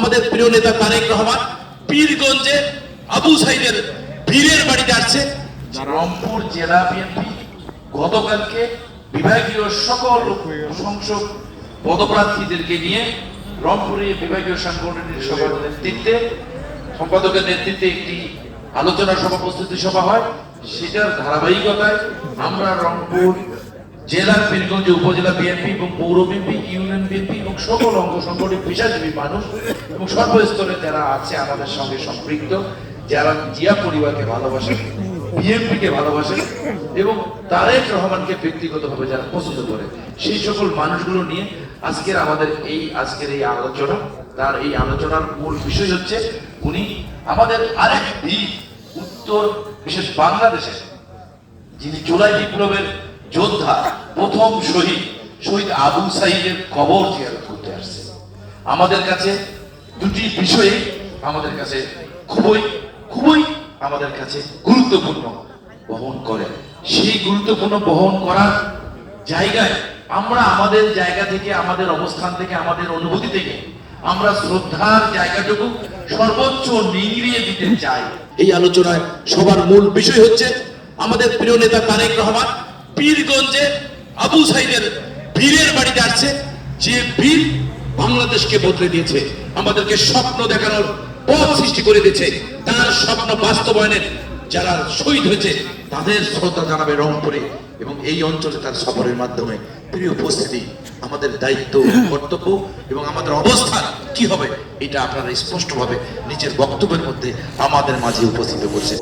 আমাদের প্রিয় নেতা তারেক রহমান পীরগঞ্জে আবু সাইদের পীরের বাড়িতে আসছে। রংপুর জেলা বিএনপি গতকালকে বিভাগীয় সকল সংসদ পদপ্রার্থীদেরকে নিয়ে রংপুরে বিভাগীয় সাংগঠনিক সভার নেতৃত্বে সম্পাদকের নেতৃত্বে একটি আলোচনা সভা প্রস্তুতি সভা হয়। সেটার ধারাবাহিকতায় আমরা রংপুর জেলার পীরগঞ্জ উপজেলা বিএনপি এবং পৌর বিএনপি, ইউনিয়ন বিএনপি এবং সকল অঙ্গ সংগঠনের পেশাজীবী মানুষ এবং সর্বস্তরে যারা আছে আমাদের সঙ্গে সম্পৃক্ত, যারা জিয়া পরিবারকে ভালোবাসে, বিএনপিকে ভালোবাসে এবং তারেক রহমানকে ব্যক্তিগতভাবে যারা পছন্দ করে, সেই সকল মানুষগুলো নিয়ে আজকের এই আলোচনা। তার এই আলোচনার মূল বিষয় হচ্ছে উনি আমাদের আরেক বীর, উত্তর বিশেষ বাংলাদেশের যিনি জুলাই বিপ্লবের যোদ্ধা, প্রথম শহীদ আবু সাইদের কবর জিয়ারত করতে আসছে। আমাদের কাছে দুটি বিষয়ে আমাদের কাছে খুবই আমাদের কাছে গুরুত্বপূর্ণ বহন করে। সেই গুরুত্বপূর্ণ বহন করার জায়গায় আমরা আমাদের জায়গা থেকে, আমাদের অবস্থান থেকে, আমাদের অনুভূতি থেকে আমরা শ্রদ্ধার জায়গাটুকু সর্বোচ্চ নিংড়িয়ে দিতে চাই। এই আলোচনায় সবার মূল বিষয় হচ্ছে আমাদের প্রিয় নেতা তারেক রহমান পীরগঞ্জে আবু সাইদের পীরের বাড়িতে আসছে। যে বীর বাংলাদেশকে বদলে দিয়েছে, আমাদেরকে স্বপ্ন দেখানোর পথ সৃষ্টি করে দিয়েছে, তার স্বপ্ন বাস্তবায়নের যারা শহীদ হয়েছে তাদের শ্রদ্ধা জানাবে রংপুরে এবং এই অঞ্চলে তার সফরের মাধ্যমে। প্রিয় উপস্থিতি, আমাদের দায়িত্ব, কর্তব্য এবং আমাদের অবস্থান কি হবে এটা আপনারা স্পষ্টভাবে নিজের বক্তব্যের মধ্যে আমাদের মাঝে উপস্থিত করছে।